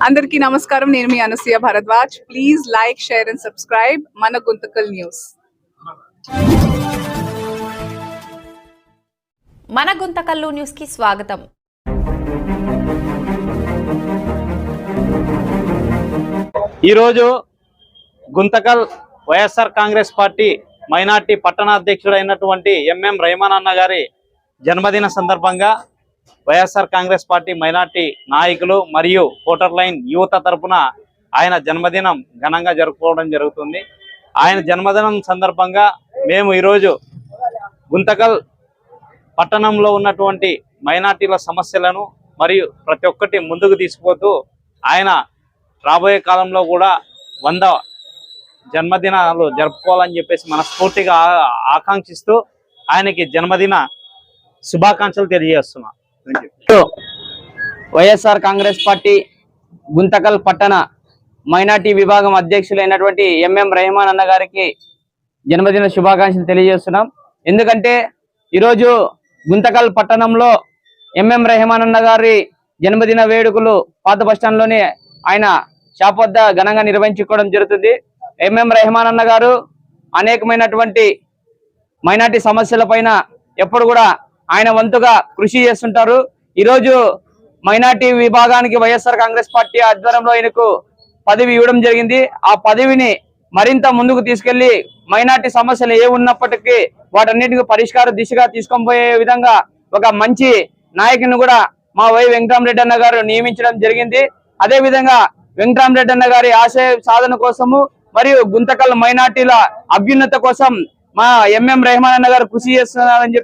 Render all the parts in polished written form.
అందరికీ నమస్కారం. నేను మీ Anasuya Bharadwaj. Please like, share and subscribe మన గుంతకల్ న్యూస్. మన గుంతకల్లు న్యూస్ కి స్వాగతం. ఈరోజు Guntakal YSR Congress party minority పట్టణ అధ్యక్షుడైనటువంటి ఎంఎం రెహమాన్ అన్న గారి జన్మదిన సందర్భంగా వైఎస్ఆర్ కాంగ్రెస్ పార్టీ మైనార్టీ నాయకులు మరియు ఓటర్ లైన్ యువత తరపున ఆయన జన్మదినం ఘనంగా జరుపుకోవడం జరుగుతుంది. ఆయన జన్మదినం సందర్భంగా మేము ఈరోజు గుంతకల్ పట్టణంలో ఉన్నటువంటి మైనార్టీల సమస్యలను మరియు ప్రతి ఒక్కటి ముందుకు తీసుకుపోతూ ఆయన రాబోయే కాలంలో కూడా 100 జన్మదినాలు జరుపుకోవాలని చెప్పేసి మనస్ఫూర్తిగా ఆకాంక్షిస్తూ ఆయనకి జన్మదిన శుభాకాంక్షలు తెలియజేస్తున్నాం. వైఎస్ఆర్ కాంగ్రెస్ పార్టీ గుంతకల్ పట్టణ మైనార్టీ విభాగం అధ్యక్షులైనటువంటి ఎంఎం రెహమాన్ అన్న గారికి జన్మదిన శుభాకాంక్షలు తెలియజేస్తున్నాం. ఎందుకంటే ఈరోజు గుంతకల్ పట్టణంలో ఎంఎం రెహమాన్ అన్న గారి జన్మదిన వేడుకలు పాత బస్టాండ్లోనే ఆయన షాప్ వద్ద ఘనంగా నిర్వహించుకోవడం జరుగుతుంది. ఎంఎం రెహమాన్ అన్న గారు అనేకమైనటువంటి మైనార్టీ సమస్యల పైన ఎప్పుడు కూడా ఆయన వంతుగా కృషి చేస్తుంటారు. ఈరోజు మైనార్టీ విభాగానికి వైఎస్ఆర్ కాంగ్రెస్ పార్టీ ఆధ్వర్యంలో ఆయనకు పదవి ఇవ్వడం జరిగింది. ఆ పదవిని మరింత ముందుకు తీసుకెళ్లి మైనార్టీ సమస్యలు ఏ ఉన్నప్పటికీ వాటన్నిటికీ పరిష్కార దిశగా తీసుకొని పోయే విధంగా ఒక మంచి నాయకుని కూడా మా వై వెంకటరామరెడ్డి అన్న గారు నియమించడం జరిగింది. అదే విధంగా వెంకటరామరెడ్డి అన్న గారి ఆశయ సాధన కోసము మరియు గుంతకల్ మైనార్టీల అభ్యున్నత కోసం మా ఎంఎం రెహమాన్ అన్న గారు కృషి చేస్తారని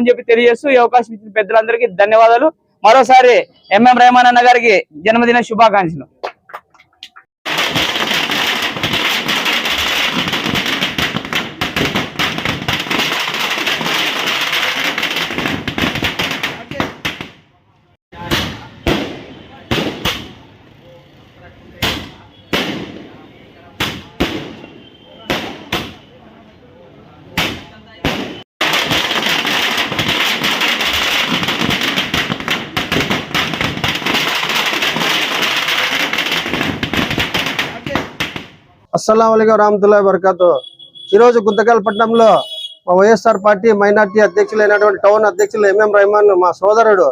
చెప్పి తెలియజేస్తూ ఈ అవకాశం ఇచ్చిన పెద్దలందరికీ ధన్యవాదాలు. మరోసారి ఎంఎం రెహమాన్ అన్న గారికి జన్మదిన శుభాకాంక్షలు. అస్సలాముఅలైకుం వరహమతుల్లాహి వబరకాతు. ఈరోజు గుంతకల్ పట్టణంలో మా వైఎస్ఆర్ పార్టీ మైనార్టీ అధ్యక్షులైనటువంటి టౌన్ అధ్యక్షులు ఎంఎం రెహమాన్ మా సోదరుడు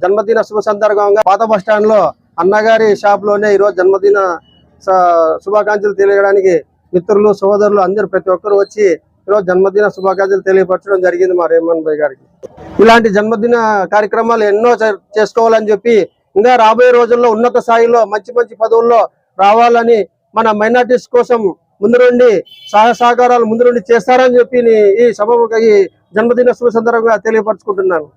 జన్మదిన శుభ సందర్భంగా పాత బస్టాండ్ లో అన్నగారి షాప్ లోనే ఈరోజు జన్మదిన శుభాకాంక్షలు తెలియడానికి మిత్రులు సోదరులు అందరు ప్రతి ఒక్కరు వచ్చి ఈరోజు జన్మదిన శుభాకాంక్షలు తెలియపరచడం జరిగింది మా రెహమాన్ భాయ్ గారికి. ఇలాంటి జన్మదిన కార్యక్రమాలు ఎన్నో చేసుకోవాలని చెప్పి ఇంకా రాబోయే రోజుల్లో ఉన్నత స్థాయిలో మంచి మంచి పదవుల్లో రావాలని మన మైనార్టీస్ కోసం ముందుండి సహకారాలు ముందుండి చేస్తారని చెప్పి ఈ సభ ఈ జన్మదిన శుభ సందర్భంగా తెలియపరచుకుంటున్నాను.